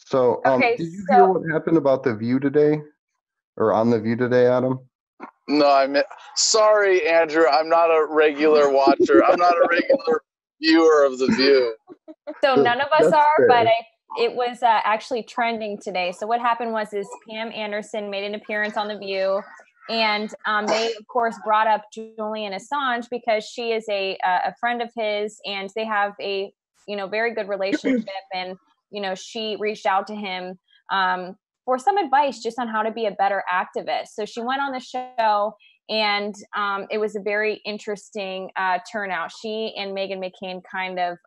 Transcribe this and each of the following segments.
So, Okay, did you hear what happened about The View today, or on The View today, Adam? No, sorry, Andrew. I'm not a regular watcher. I'm not a regular viewer of The View. So none of us are, fair. but it was actually trending today. So what happened was Pam Anderson made an appearance on The View, and they, of course, brought up Julian Assange because she is a friend of his, and they have a very good relationship. And she reached out to him for some advice just on how to be a better activist. So she went on the show, and it was a very interesting turnout. She and Meghan McCain kind of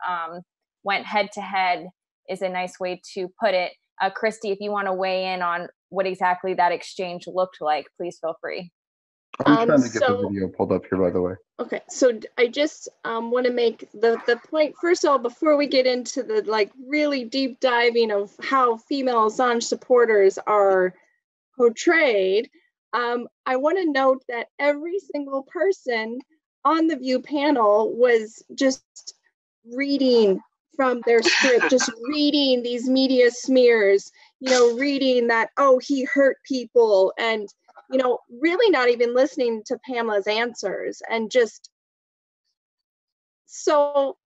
went head to head, is a nice way to put it. Christy, if you want to weigh in on what exactly that exchange looked like, please feel free. I'm trying to get the video pulled up here, by the way. Okay, so I just want to make the point, first of all, before we get into the really deep diving of how female Assange supporters are portrayed, I want to note that every single person on the View panel was just reading from their script, just reading these media smears, reading that, oh, he hurt people, and really not even listening to Pamela's answers. And just, so,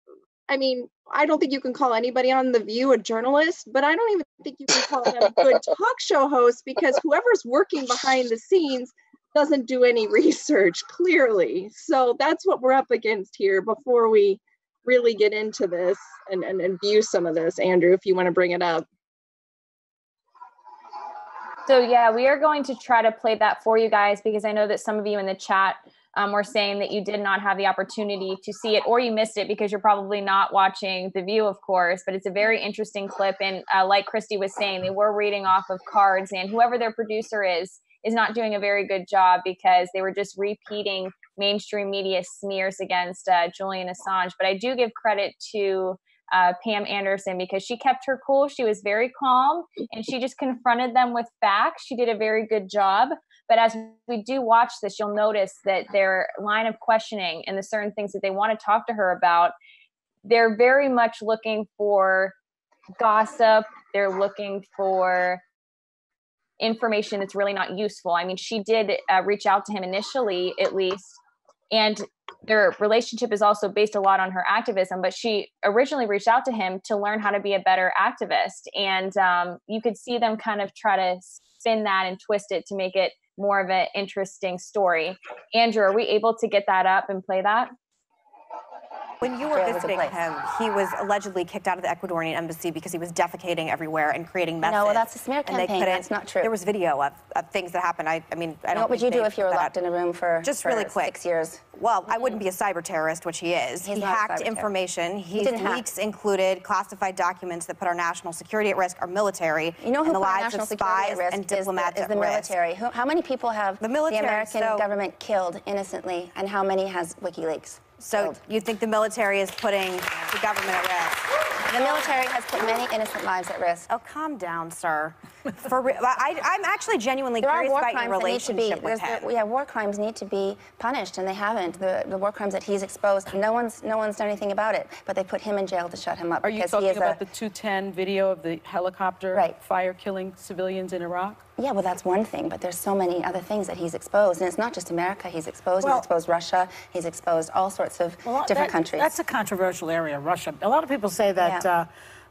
I mean, I don't think you can call anybody on The View a journalist, but I don't even think you can call them good talk show hosts, because whoever's working behind the scenes doesn't do any research, clearly. So that's what we're up against here before we really get into this and view some of this. Andrew, if you want to bring it up. So yeah, we are going to try to play that for you guys, because I know that some of you in the chat were saying that you did not have the opportunity to see it, or you missed it because you're probably not watching The View, of course. But it's a very interesting clip, and like Christy was saying, they were reading off of cards, and whoever their producer is not doing a very good job, because they were just repeating mainstream media smears against Julian Assange. But I do give credit to Pam Anderson, because she kept her cool. She was very calm, and she just confronted them with facts. She did a very good job. But as we do watch this, you'll notice that their line of questioning and the certain things that they want to talk to her about, they're very much looking for gossip. They're looking for information that's really not useful. I mean, she did reach out to him initially, at least, and their relationship is also based a lot on her activism, but she originally reached out to him to learn how to be a better activist. And you could see them kind of try to spin that and twist it to make it more of an interesting story. Andrew, are we able to get that up and play that? When you were visiting him, he was allegedly kicked out of the Ecuadorian embassy because he was defecating everywhere and creating messes. No, well, that's a smear campaign. That's not true. There was video of things that happened. I mean, I don't. What would you do if you were locked in a room for really quick 6 years? Well, I wouldn't be a cyber terrorist, which he is. He hacked information. His leaks included classified documents that put our national security at risk, our military, and the lives of spies and diplomats is the military. How many people have the American government killed innocently, and how many has WikiLeaks? So you think the military is putting the government at risk? The military has put many innocent lives at risk. Oh, calm down, sir. I'm actually genuinely curious about your relationship with him. Yeah, war crimes need to be punished, and they haven't. The war crimes that he's exposed, no one's done anything about it, but they put him in jail to shut him up. Are you talking about the 210 video of the helicopter fire killing civilians in Iraq? Yeah, well, that's one thing, but there's so many other things that he's exposed, and it's not just America he's exposed. He's exposed Russia. He's exposed all sorts of different countries. That's a controversial area, Russia. A lot of people say that,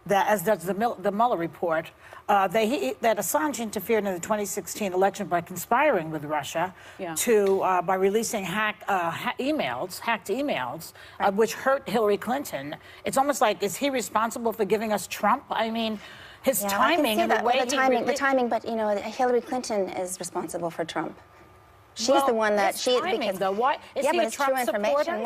that as does the Mueller report, that Assange interfered in the 2016 election by conspiring with Russia by releasing hacked emails, which hurt Hillary Clinton. It's almost like, is he responsible for giving us Trump? I mean, his timing and the way the timing, but Hillary Clinton is responsible for Trump. She's the one that she because though. Why is he a Trump supporter?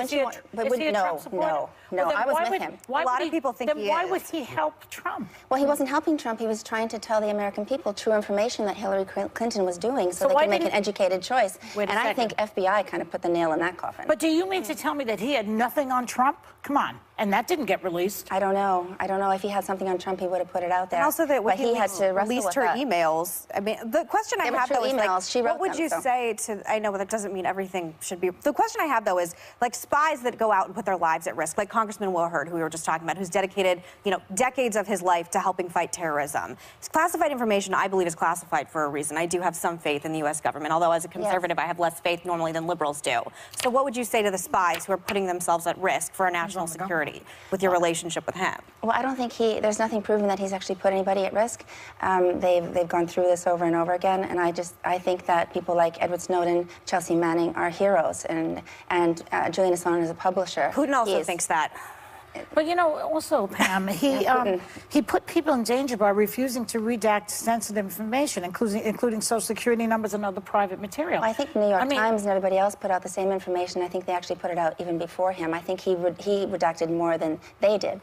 No, I was with him. A lot of people think then why would he help Trump? Well, he wasn't helping Trump. He was trying to tell the American people true information that Hillary Clinton was doing, so they could make an educated choice. And I think FBI kind of put the nail in that coffin. But do you mean to tell me that he had nothing on Trump? Come on. And that didn't get released. I don't know. I don't know if he had something on Trump, he would have put it out there. And also that when he had to released her emails. I mean, the question I have though is like, what would you say to? I know, but that doesn't mean everything should be. The question I have though is like spies that go out and put their lives at risk, like Congressman Will Hurd, who we were just talking about, who's dedicated, you know, decades of his life to helping fight terrorism. It's classified information, I believe, is classified for a reason. I do have some faith in the U.S. government, although as a conservative, I have less faith normally than liberals do. So what would you say to the spies who are putting themselves at risk for our national security with your relationship with him? Well, I don't think there's nothing proven that he's actually put anybody at risk. They've gone through this over and over again, and I think that people like Edward Snowden, Chelsea Manning are heroes, and Julian Assange is a publisher. Putin also thinks that. But you know, also, Pam, he put people in danger by refusing to redact sensitive information, including Social Security numbers and other private material. Well, I think New York Times and everybody else put out the same information. I think they actually put it out even before him. I think he redacted more than they did.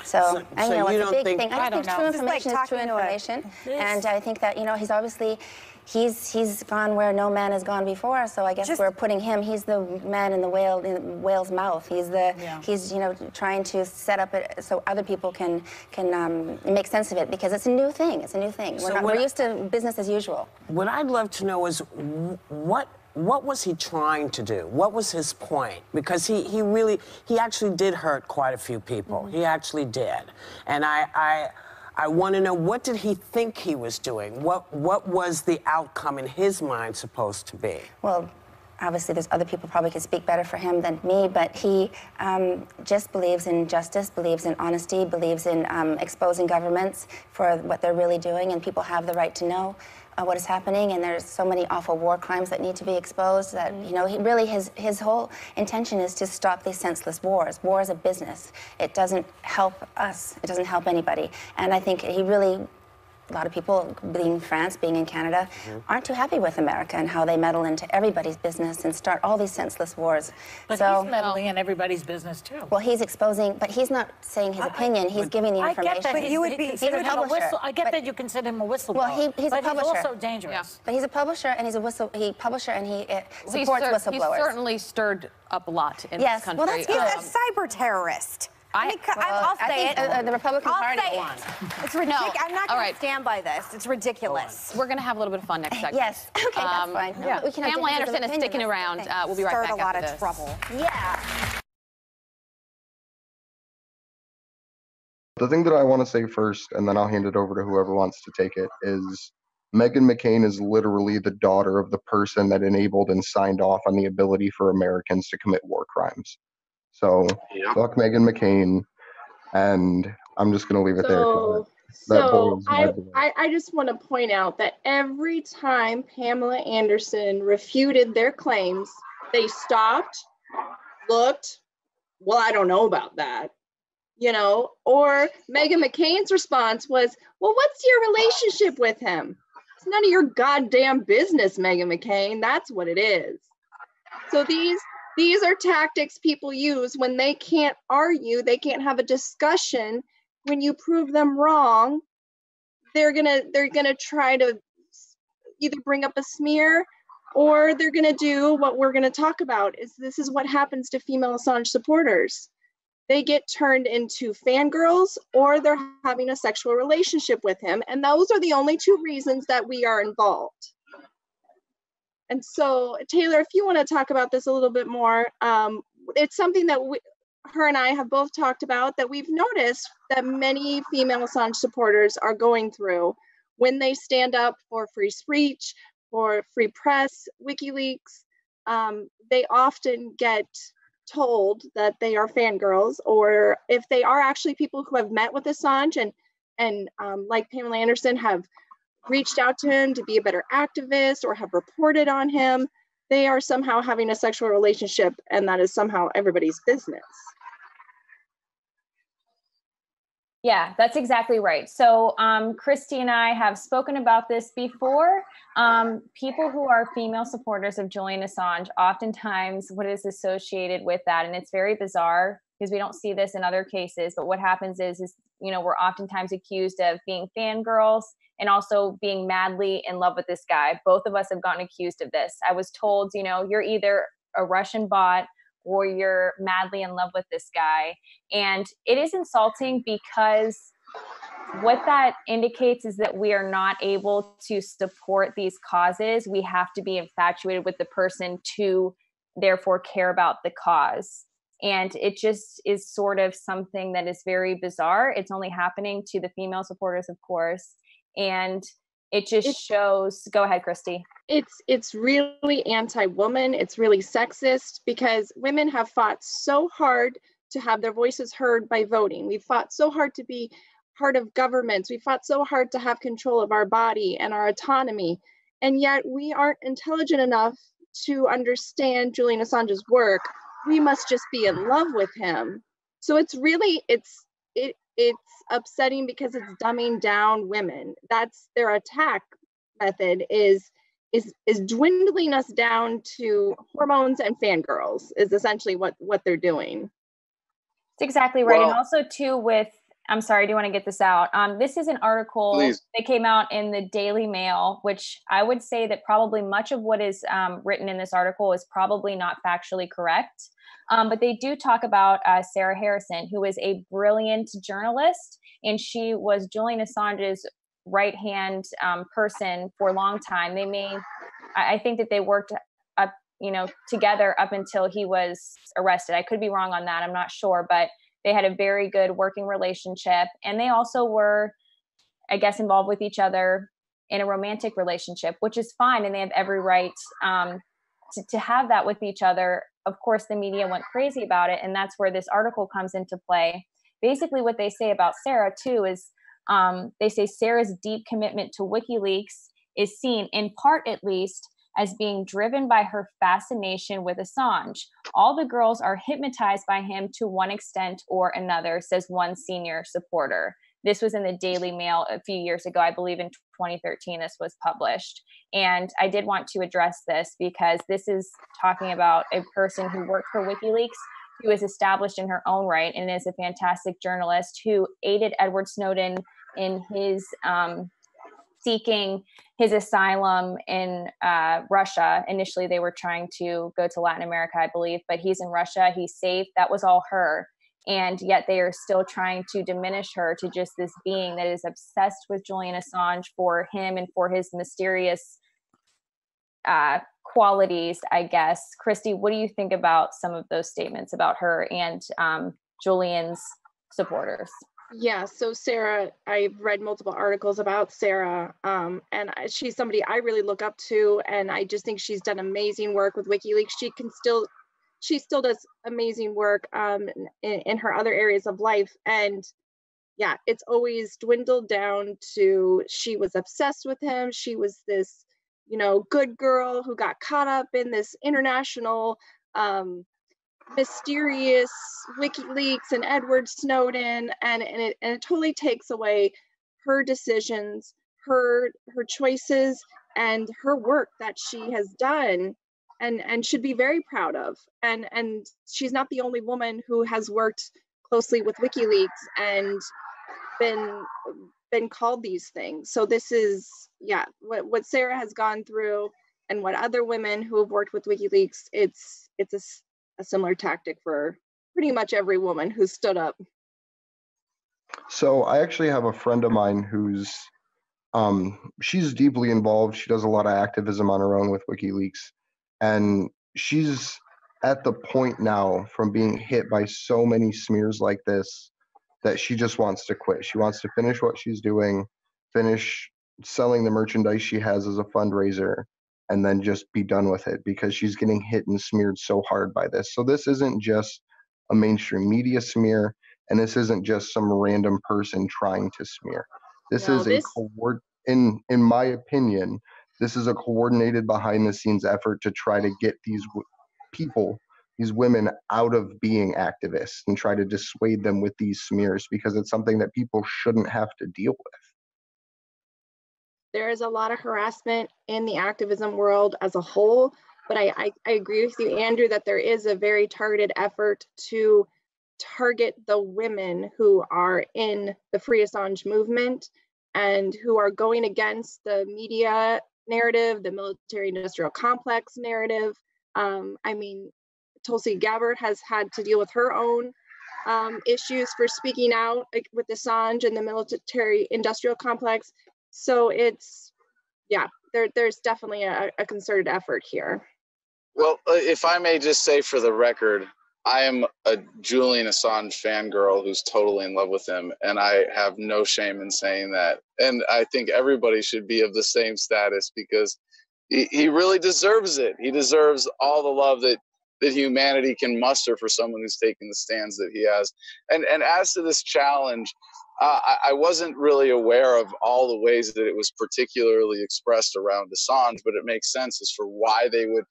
So you know, it's a big thing. I think true information is true information, and I think that, you know, he's obviously. He's gone where no man has gone before, so I guess we're putting him. He's the man in the whale's mouth. He's you know, trying to set up it so other people can make sense of it, because it's a new thing. It's a new thing. We're used to business as usual. What I'd love to know is what was he trying to do? What was his point? Because he actually did hurt quite a few people. He actually did, and I want to know, what did he think he was doing? What was the outcome in his mind supposed to be? Well, obviously there's other people probably could speak better for him than me, but he just believes in justice, believes in honesty, believes in exposing governments for what they're really doing, and people have the right to know what is happening, and there's so many awful war crimes that need to be exposed that, you know, his whole intention is to stop these senseless wars. War is a business. It doesn't help us. It doesn't help anybody. And I think he really, a lot of people, being in France, being in Canada, aren't too happy with America and how they meddle into everybody's business and start all these senseless wars. But he's meddling in everybody's business, too. Well, he's exposing, but he's not saying his opinion. He's giving the information. I get that. But you would be he's a publisher. I get that you consider him a whistleblower. Well, he's a publisher. He's also dangerous. Yeah. But he's a publisher, and he's a publisher, and he supports whistleblowers. He's certainly stirred up a lot in this country. Well, that's good. He's a cyber terrorist. I'll say it. The Republican Party won. It's ridiculous. I'm not going to stand by this. It's ridiculous. We're going to have a little bit of fun next segment. Yes. Okay, that's fine. Yeah. Pamela Anderson is sticking around. We'll be right back after this. Stirred a lot of trouble. Yeah. The thing that I want to say first, and then I'll hand it over to whoever wants to take it, is Meghan McCain is literally the daughter of the person that enabled and signed off on the ability for Americans to commit war crimes. So, fuck Meghan McCain, and I'm just going to leave it there. So I just want to point out that every time Pamela Anderson refuted their claims, they stopped, looked, well, I don't know about that, you know, or Meghan McCain's response was, well, what's your relationship with him? It's none of your goddamn business, Meghan McCain. That's what it is. So these are tactics people use when they can't argue, they can't have a discussion. When you prove them wrong, they're gonna try to either bring up a smear, or they're gonna do what we're gonna talk about. This is what happens to female Assange supporters. They get turned into fangirls, or they're having a sexual relationship with him, and those are the only two reasons that we are involved. And so, Taylor, if you want to talk about this a little bit more, it's something that her and I have both talked about, that we've noticed that many female Assange supporters are going through when they stand up for free speech, for free press, WikiLeaks. They often get told that they are fangirls, or if they are actually people who have met with Assange and like Pamela Anderson, have reached out to him to be a better activist or have reported on him, they are somehow having a sexual relationship, and that is somehow everybody's business. Yeah, that's exactly right. So Christy and I have spoken about this before. People who are female supporters of Julian Assange, oftentimes what is associated with that, and it's very bizarre because we don't see this in other cases, but what happens is you know, we're oftentimes accused of being fangirls and also being madly in love with this guy. Both of us have gotten accused of this. I was told, you know, you're either a Russian bot or you're madly in love with this guy. And it is insulting because what that indicates is that we are not able to support these causes. We have to be infatuated with the person to therefore care about the cause. And it just is sort of something that is very bizarre. It's only happening to the female supporters, of course. And it just shows, go ahead, Christy. It's really anti-woman. It's really sexist because women have fought so hard to have their voices heard by voting. We've fought so hard to be part of governments. We fought so hard to have control of our body and our autonomy. And yet we aren't intelligent enough to understand Julian Assange's work. We must just be in love with him. So it's really, it's upsetting because it's dumbing down women. That's their attack method is dwindling us down to hormones and fangirls is essentially what they're doing. It's exactly right. Well, and also too with, I'm sorry, I do want to get this out. This is an article that came out in the Daily Mail, which I would say that probably much of what is written in this article is probably not factually correct. But they do talk about Sarah Harrison, who is a brilliant journalist, and she was Julian Assange's right-hand person for a long time. I think that they worked up, together up until he was arrested. I could be wrong on that. I'm not sure, but they had a very good working relationship. And they also were, I guess, involved with each other in a romantic relationship, which is fine. And they have every right to have that with each other. Of course, the media went crazy about it. And that's where this article comes into play. Basically, what they say about Sarah, too, is they say Sarah's deep commitment to WikiLeaks is seen, in part at least, as being driven by her fascination with Assange. All the girls are hypnotized by him to one extent or another, says one senior supporter. This was in the Daily Mail a few years ago. I believe in 2013 this was published. And I did want to address this because this is talking about a person who worked for WikiLeaks, who is established in her own right and is a fantastic journalist who aided Edward Snowden in his seeking his asylum in Russia. Initially, they were trying to go to Latin America, I believe, but he's in Russia. He's safe. That was all her. And yet they are still trying to diminish her to just this being that is obsessed with Julian Assange for him and for his mysterious qualities, I guess. Christy, what do you think about some of those statements about her and Julian's supporters? Yeah, so Sarah, I've read multiple articles about Sarah, and she's somebody I really look up to, and I just think she's done amazing work with WikiLeaks. She still does amazing work in her other areas of life, and yeah, it's always dwindled down to she was obsessed with him. She was this, good girl who got caught up in this international mysterious WikiLeaks and Edward Snowden, and it totally takes away her decisions, her choices, and her work that she has done and should be very proud of. And she's not the only woman who has worked closely with WikiLeaks and been called these things. So this is, yeah, what Sarah has gone through and what other women who have worked with WikiLeaks, it's a similar tactic for pretty much every woman who's stood up. So I actually have a friend of mine who's she's deeply involved. She does a lot of activism on her own with WikiLeaks, and she's at the point now from being hit by so many smears like this that she just wants to quit. She wants to finish what she's doing, finish selling the merchandise she has as a fundraiser, and then just be done with it because she's getting hit and smeared so hard by this. So this isn't just a mainstream media smear, and this isn't just some random person trying to smear. This is in my opinion, this is a coordinated behind the scenes effort to try to get these people, these women, out of being activists and try to dissuade them with these smears because it's something that people shouldn't have to deal with. There is a lot of harassment in the activism world as a whole, but I agree with you, Andrew, that there is a very targeted effort to target the women who are in the Free Assange movement and who are going against the media narrative, the military industrial complex narrative. I mean, Tulsi Gabbard has had to deal with her own issues for speaking out with Assange and the military-industrial complex. So it's, yeah, there's definitely a concerted effort here. Well, if I may just say for the record, I am a Julian Assange fangirl who's totally in love with him, and I have no shame in saying that. And I think everybody should be of the same status because he really deserves it. He deserves all the love that humanity can muster for someone who's taken the stands that he has. And as to this challenge, I wasn't really aware of all the ways that it was particularly expressed around Assange, but it makes sense as for why they would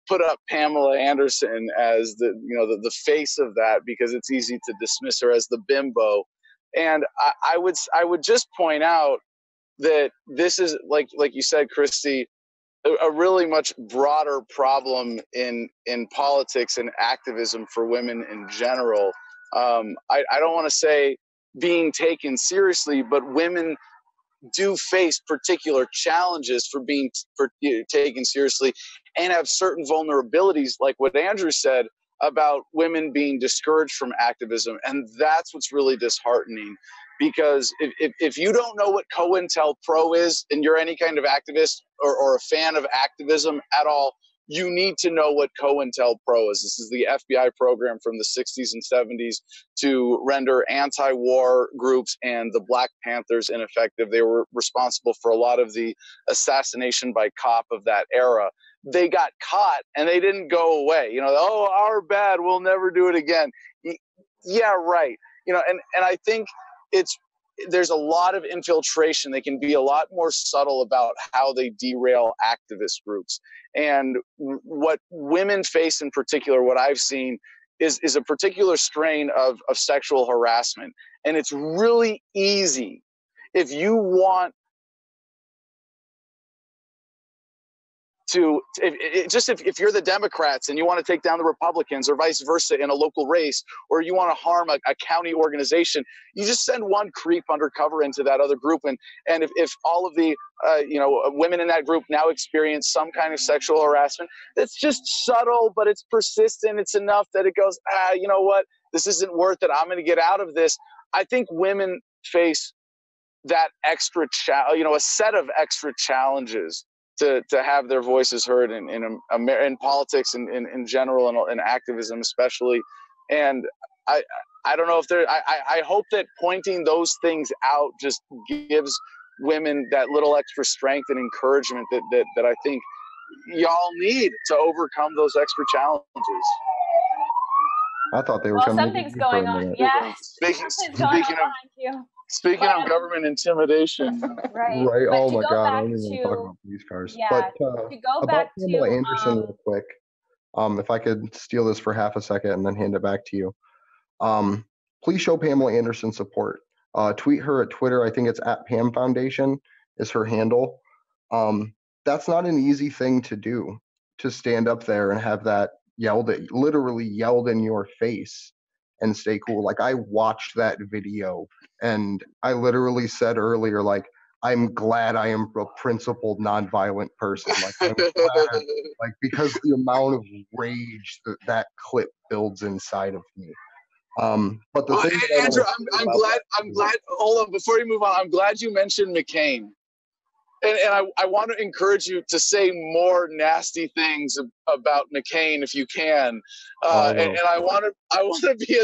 put up Pamela Anderson as the face of that, because it's easy to dismiss her as the bimbo. And I would just point out that this is, like you said, Christy, a really much broader problem in politics and activism for women in general. I don't want to say being taken seriously, but women do face particular challenges for being taken seriously and have certain vulnerabilities, like what Andrew said about women being discouraged from activism. And that's what's really disheartening, because if you don't know what COINTELPRO is and you're any kind of activist or a fan of activism at all, you need to know what COINTELPRO is. This is the FBI program from the 60s and 70s to render anti-war groups and the Black Panthers ineffective. They were responsible for a lot of the assassination by cop of that era. They got caught and they didn't go away. Oh, our bad, we'll never do it again. Yeah, right. And I think there's a lot of infiltration. They can be a lot more subtle about how they derail activist groups. And what women face in particular, what I've seen, is a particular strain of sexual harassment. And it's really easy if you want to, if you're the Democrats and you want to take down the Republicans or vice versa in a local race, or you want to harm a county organization, you just send one creep undercover into that other group. And if all of the women in that group now experience some kind of sexual harassment, that's just subtle, but it's persistent. It's enough that it goes, you know what, this isn't worth it. I'm going to get out of this. I think women face that extra, a set of extra challenges to have their voices heard in politics and in general and activism especially. And I don't know if I hope that pointing those things out just gives women that little extra strength and encouragement that I think y'all need to overcome those extra challenges. I thought they were coming. Something's going on. Yeah. Something's going on behind you. Speaking of government intimidation. Right. Oh my God, I don't even want to talk about police cars. Yeah, but to go about back Pamela to Anderson real quick, if I could steal this for half a second and then hand it back to you. Please show Pamela Anderson support. Tweet her at Twitter. I think it's @Pam Foundation is her handle. That's not an easy thing to do, to stand up there and have that literally yelled in your face and stay cool. Like, I watched that video and I literally said earlier, like, I'm glad I am a principled, nonviolent person. Like, I'm glad, like, because the amount of rage that clip builds inside of me. But the thing, Andrew, I'm glad. Hold on, before you move on, I'm glad you mentioned McCain. And I want to encourage you to say more nasty things about McCain if you can. And I want to be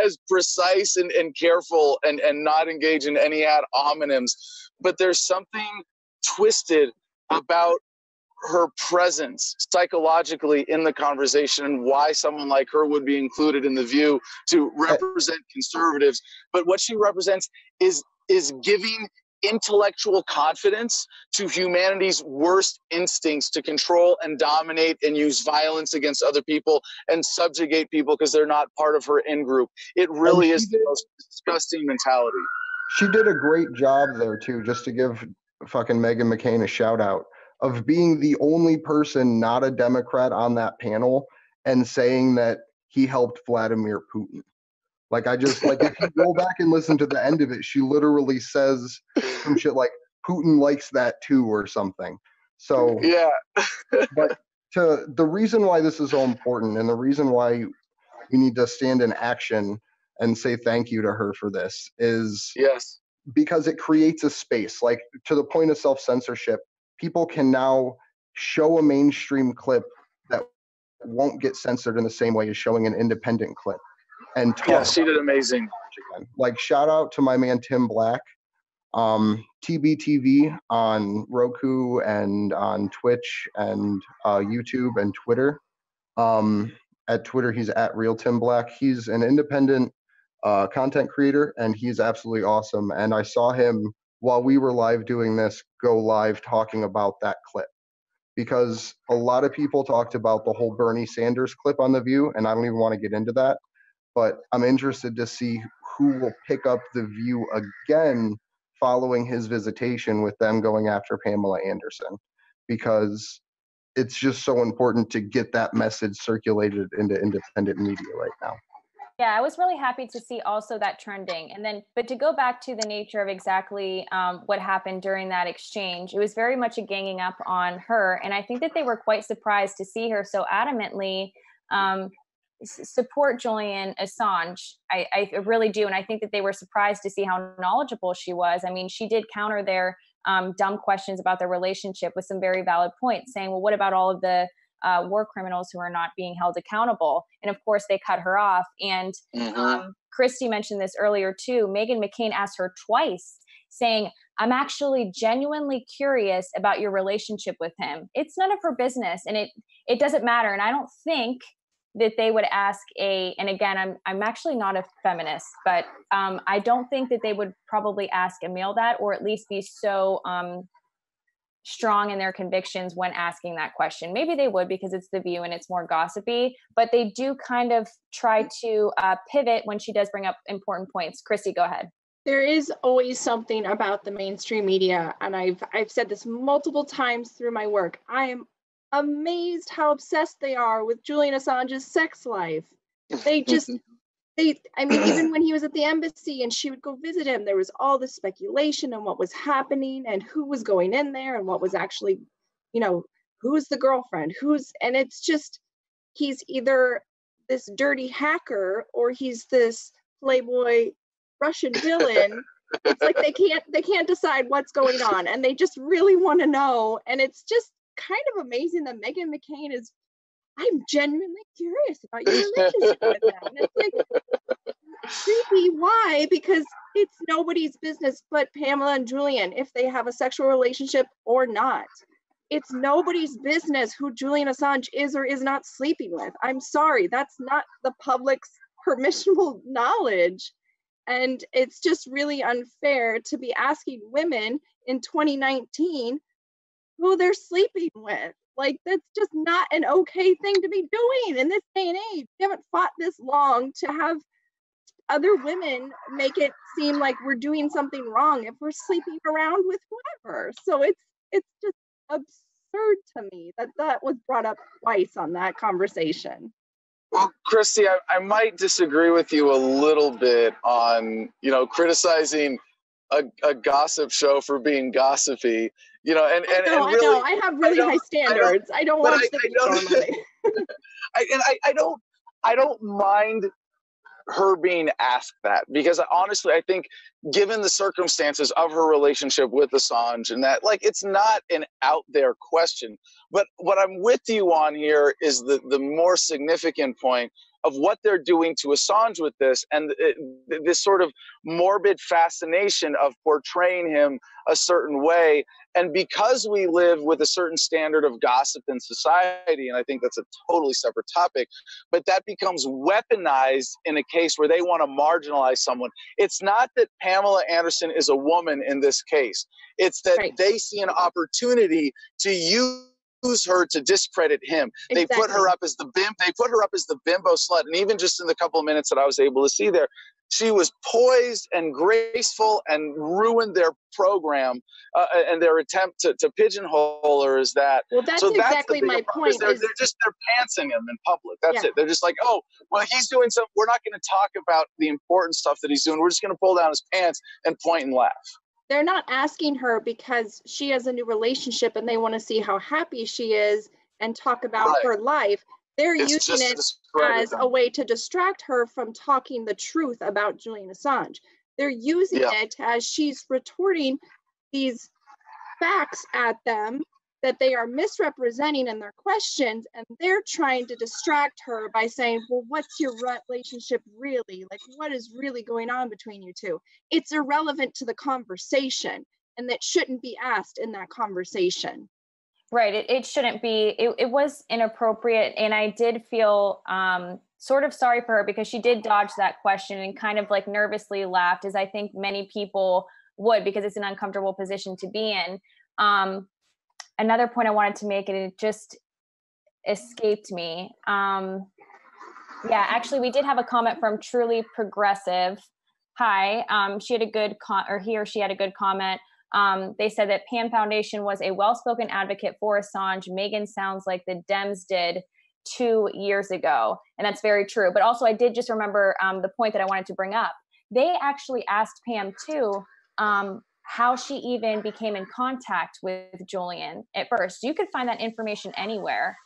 as precise and careful and not engage in any ad hominems. But there's something twisted about her presence psychologically in the conversation and why someone like her would be included in The View to represent conservatives. But what she represents is giving intellectual confidence to humanity's worst instincts to control and dominate and use violence against other people and subjugate people because they're not part of her in-group. It really is the most disgusting mentality. She did a great job there too, just to give fucking Meghan McCain a shout out, of being the only person not a Democrat on that panel and saying that he helped Vladimir Putin. Like, if you go back and listen to the end of it, she literally says some shit like, Putin likes that too, or something. So, yeah. But the reason why this is so important, and the reason why we need to stand in action and say thank you to her for this, is because it creates a space, like to the point of self-censorship. People can now show a mainstream clip that won't get censored in the same way as showing an independent clip. And talk. She did amazing. Like, shout out to my man Tim Black, TBTV on Roku and on Twitch and YouTube and Twitter. At Twitter, he's at Real Tim Black. He's an independent content creator, and he's absolutely awesome. And I saw him while we were live doing this, go live talking about that clip, because a lot of people talked about the whole Bernie Sanders clip on The View, and I don't even want to get into that, but I'm interested to see who will pick up The View again following his visitation with them going after Pamela Anderson, because it's just so important to get that message circulated into independent media right now. Yeah, I was really happy to see also that trending. And then, but to go back to the nature of exactly what happened during that exchange, it was very much a ganging up on her. And I think that they were quite surprised to see her so adamantly support Julian Assange. I really do. And I think that they were surprised to see how knowledgeable she was. I mean, she did counter their dumb questions about their relationship with some very valid points, saying, well, what about all of the war criminals who are not being held accountable? And of course, they cut her off. And Christy mentioned this earlier too. Meghan McCain asked her twice, saying, I'm actually genuinely curious about your relationship with him. It's none of her business, and it doesn't matter. And I don't think that they would ask and again, I'm actually not a feminist, but I don't think that they would probably ask a male that, or at least be so strong in their convictions when asking that question. Maybe they would, because it's The View and it's more gossipy, but they do kind of try to pivot when she does bring up important points. Christy, go ahead. There is always something about the mainstream media, and I've said this multiple times through my work. I am amazed how obsessed they are with Julian Assange's sex life. I mean, even when he was at the embassy and she would go visit him, there was all this speculation on what was happening and who was going in there and what was actually, who's the girlfriend, and it's just, he's either this dirty hacker or he's this playboy Russian villain. It's like they can't decide what's going on, and they just really want to know. And it's just kind of amazing that Meghan McCain is, I'm genuinely curious about your relationship with them. And it's like, creepy. Why? Because it's nobody's business but Pamela and Julian if they have a sexual relationship or not. It's nobody's business who Julian Assange is or is not sleeping with. I'm sorry, that's not the public's permissible knowledge. And it's just really unfair to be asking women in 2019 who they're sleeping with. Like, that's just not an okay thing to be doing in this day and age. We haven't fought this long to have other women make it seem like we're doing something wrong if we're sleeping around with whoever. So it's just absurd to me that was brought up twice on that conversation. Well, Christy, I might disagree with you a little bit on, criticizing a gossip show for being gossipy, and really, I know. I have really high standards. I don't watch the show. I don't mind her being asked that, because honestly, I think given the circumstances of her relationship with Assange and that, it's not an out there question. But what I'm with you on here is the more significant point of what they're doing to Assange with this, and this sort of morbid fascination of portraying him a certain way. And because we live with a certain standard of gossip in society, and I think that's a totally separate topic, but that becomes weaponized in a case where they want to marginalize someone. It's not that Pamela Anderson is a woman in this case. It's that they see an opportunity to use her to discredit him. Exactly. They put her up as the bimbo slut. And even just in the couple of minutes that I was able to see there, she was poised and graceful and ruined their program and their attempt to pigeonhole her as that. Well, that's exactly my point. They're pantsing him in public. That's it. They're just like, oh, well, he's doing something. We're not going to talk about the important stuff that he's doing. We're just going to pull down his pants and point and laugh. They're not asking her because she has a new relationship and they want to see how happy she is and talk about her life. They're using it as a way to distract her from talking the truth about Julian Assange. They're using it as she's retorting these facts at them that they are misrepresenting in their questions, and they're trying to distract her by saying, well, what's your relationship really? Like, what is really going on between you two? It's irrelevant to the conversation, and that shouldn't be asked in that conversation. Right, it shouldn't be. It was inappropriate, and I did feel sort of sorry for her because she did dodge that question and kind of like nervously laughed, as I think many people would, because it's an uncomfortable position to be in. Another point I wanted to make, and it just escaped me. Yeah, actually, we did have a comment from Truly Progressive. Hi, she had a good he or she had a good comment. They said that Pan Foundation was a well-spoken advocate for Assange. Megan sounds like the Dems did 2 years ago, and that's very true. But also, I did just remember the point that I wanted to bring up. They actually asked Pam too, how she even became in contact with Julian at first. You could find that information anywhere.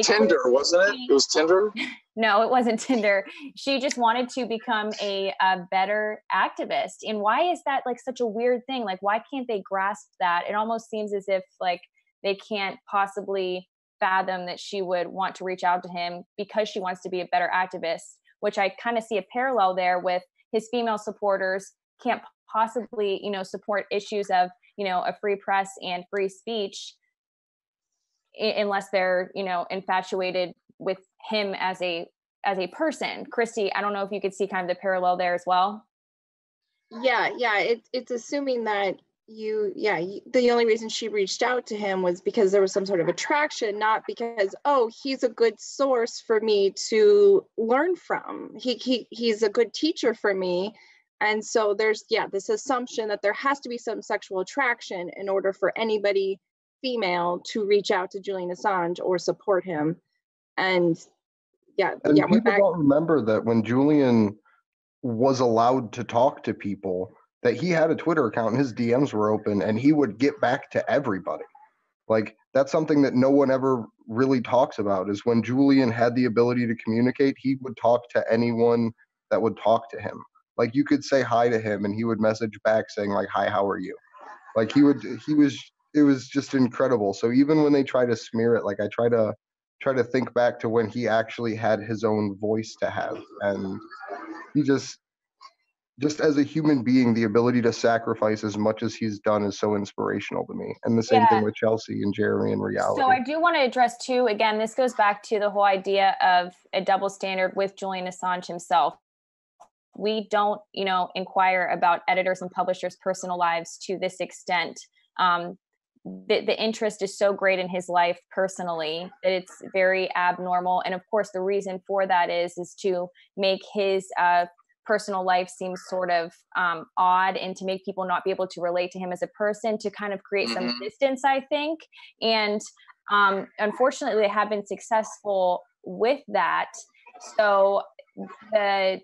Tinder, wasn't it? It was Tinder? No, it wasn't Tinder. She just wanted to become a better activist. And why is that like such a weird thing? Like, why can't they grasp that? It almost seems as if like they can't possibly fathom that she would want to reach out to him because she wants to be a better activist, which I kind of see a parallel there with his female supporters can't possibly, support issues of, a free press and free speech unless they're, infatuated with him as a person. Christy, I don't know if you could see kind of the parallel there as well. Yeah. It's assuming that the only reason she reached out to him was because there was some sort of attraction, not because, oh, he's a good source for me to learn from. He's a good teacher for me. And so there's, this assumption that there has to be some sexual attraction in order for anybody female to reach out to Julian Assange or support him. And people don't remember that when Julian was allowed to talk to people, that he had a Twitter account and his DMs were open and he would get back to everybody. Like, that's something that no one ever really talks about, is when Julian had the ability to communicate, he would talk to anyone that would talk to him. Like, you could say hi to him and he would message back saying like, hi, how are you? Like, it was just incredible. So even when they try to smear it, like, I try to think back to when he actually had his own voice to have. And he just as a human being, the ability to sacrifice as much as he's done is so inspirational to me. And the same thing with Chelsea and Jeremy in reality. So I do want to address too, again, this goes back to the whole idea of a double standard with Julian Assange himself. We don't, inquire about editors and publishers' personal lives to this extent. The interest is so great in his life personally that it's very abnormal. And of course, the reason for that is to make his personal life seem sort of odd and to make people not be able to relate to him as a person, to kind of create some distance, I think. And unfortunately, they have been successful with that. So the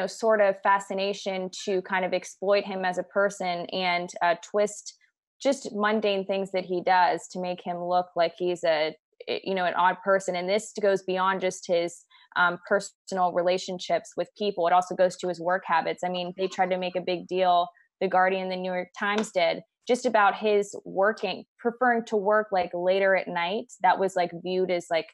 sort of fascination to kind of exploit him as a person and twist just mundane things that he does to make him look like he's an odd person. And this goes beyond just his personal relationships with people. It also goes to his work habits. I mean, they tried to make a big deal, The Guardian, the New York Times did, just about his preferring to work like later at night. That was like viewed as like,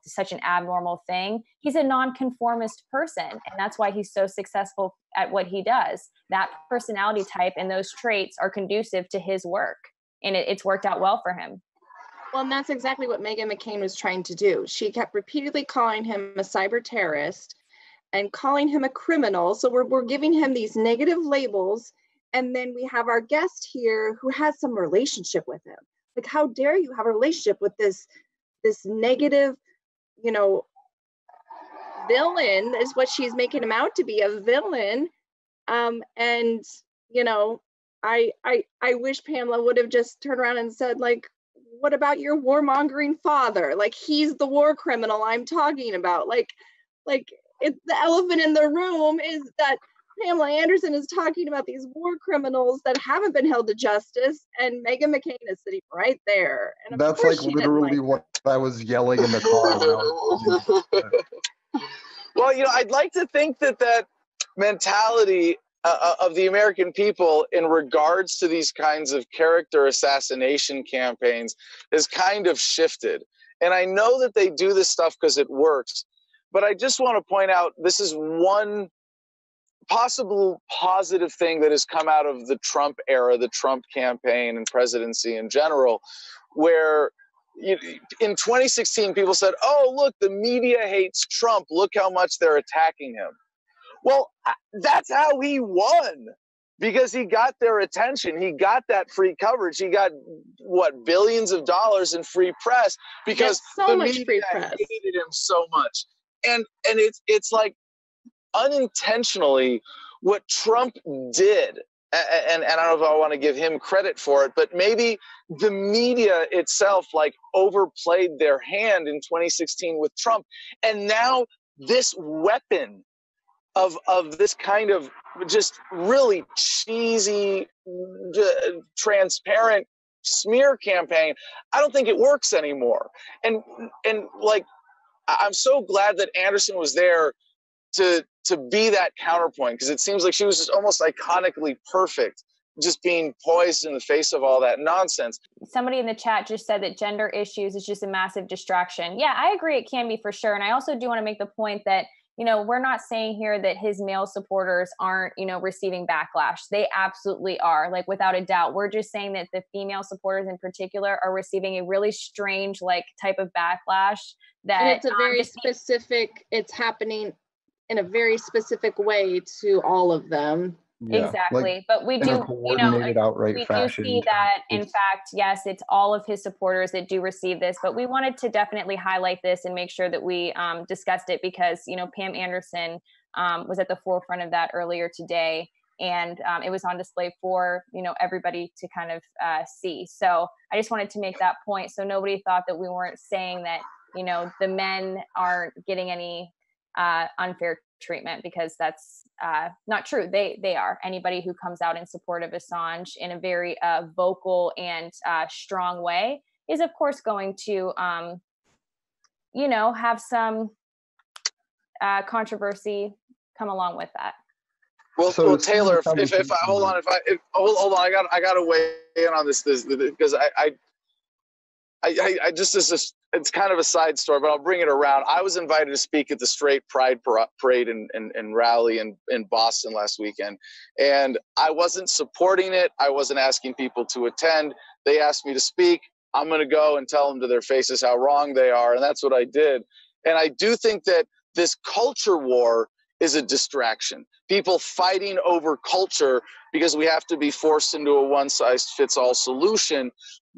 such an abnormal thing. He's a nonconformist person, and that's why he's so successful at what he does. That personality type and those traits are conducive to his work, and it's worked out well for him. Well, and that's exactly what Meghan McCain was trying to do. She kept repeatedly calling him a cyber terrorist and calling him a criminal. So we're giving him these negative labels, and then we have our guest here who has some relationship with him. Like, how dare you have a relationship with this negative, villain is what she's making him out to be, a villain. And I wish Pamela would have just turned around and said, like, what about your warmongering father? Like, he's the war criminal I'm talking about. Like the elephant in the room is that Pamela Anderson is talking about these war criminals that haven't been held to justice, and Meghan McCain is sitting right there. And that's like literally what I was yelling in the car. Well, you know, I'd like to think that that mentality of the American people in regards to these kinds of character assassination campaigns has kind of shifted. And I know that they do this stuff because it works, but I just want to point out this is one possible positive thing that has come out of the Trump era, the Trump campaign and presidency in general, where in 2016, people said, oh, look, the media hates Trump. Look how much they're attacking him. Well, that's how he won, because he got their attention. He got that free coverage. He got, what, billions of dollars in free press because the media hated him so much. And it's like unintentionally what Trump did. And I don't know if I want to give him credit for it, but maybe the media itself like overplayed their hand in 2016 with Trump. And now this weapon of this kind of just really cheesy, transparent smear campaign, I don't think it works anymore. And like, I'm so glad that Anderson was there to be that counterpoint, because it seems like she was just almost iconically perfect, just being poised in the face of all that nonsense. Somebody in the chat just said that gender issues is just a massive distraction. Yeah, I agree, it can be for sure. And I also do want to make the point that, you know, we're not saying here that his male supporters aren't, you know, receiving backlash. They absolutely are, like, without a doubt. We're just saying that the female supporters in particular are receiving a really strange, like, type of backlash that— and it's a very specific, it's happening in a very specific way to all of them. Yeah, exactly. Like, but we do, you know, we do see that, in fact, yes, it's all of his supporters that do receive this, but we wanted to definitely highlight this and make sure that we discussed it because, you know, Pam Anderson was at the forefront of that earlier today. And it was on display for, you know, everybody to kind of see. So I just wanted to make that point. So nobody thought that we weren't saying that, you know, the men aren't getting any unfair treatment, because that's not true. They are. Anybody who comes out in support of Assange in a very vocal and strong way is, of course, going to, you know, have some controversy come along with that. Well, well, Taylor, if I hold on, hold on, I gotta weigh in on this because I just, it's kind of a side story, but I'll bring it around. I was invited to speak at the Straight Pride Parade and rally in Boston last weekend, and I wasn't supporting it. I wasn't asking people to attend. They asked me to speak. I'm going to go and tell them to their faces how wrong they are, and that's what I did. And I do think that this culture war is a distraction. People fighting over culture because we have to be forced into a one-size-fits-all solution.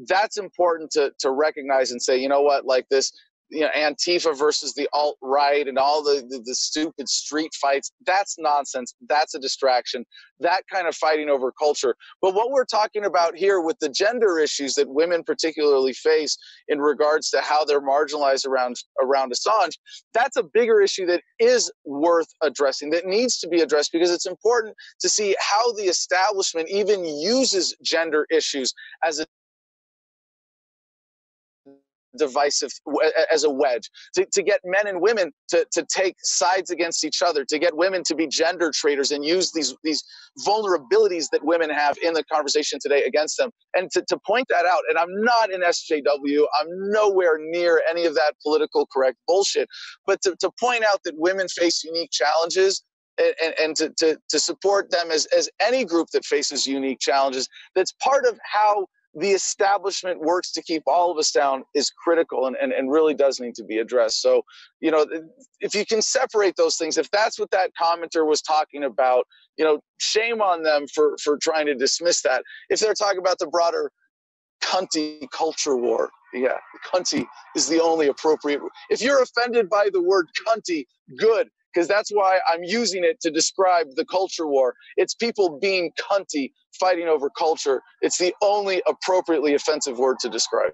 That's important to recognize and say, you know what, like this, you know, Antifa versus the alt-right and all the stupid street fights, that's nonsense. That's a distraction. That kind of fighting over culture. But what we're talking about here with the gender issues that women particularly face in regards to how they're marginalized around Assange, that's a bigger issue that is worth addressing, that needs to be addressed, because it's important to see how the establishment even uses gender issues as a divisive, as a wedge, to get men and women to take sides against each other, to get women to be gender traitors and use these vulnerabilities that women have in the conversation today against them, and to point that out. And I'm not an SJW, I'm nowhere near any of that political correct bullshit, but to point out that women face unique challenges and to support them as any group that faces unique challenges, that's part of how the establishment works to keep all of us down, is critical and really does need to be addressed. So, you know, if you can separate those things, if that's what that commenter was talking about, you know, shame on them for trying to dismiss that. If they're talking about the broader cunty culture war, yeah, cunty is the only appropriate. If you're offended by the word cunty, good, because that's why I'm using it to describe the culture war. It's people being cunty, fighting over culture. It's the only appropriately offensive word to describe.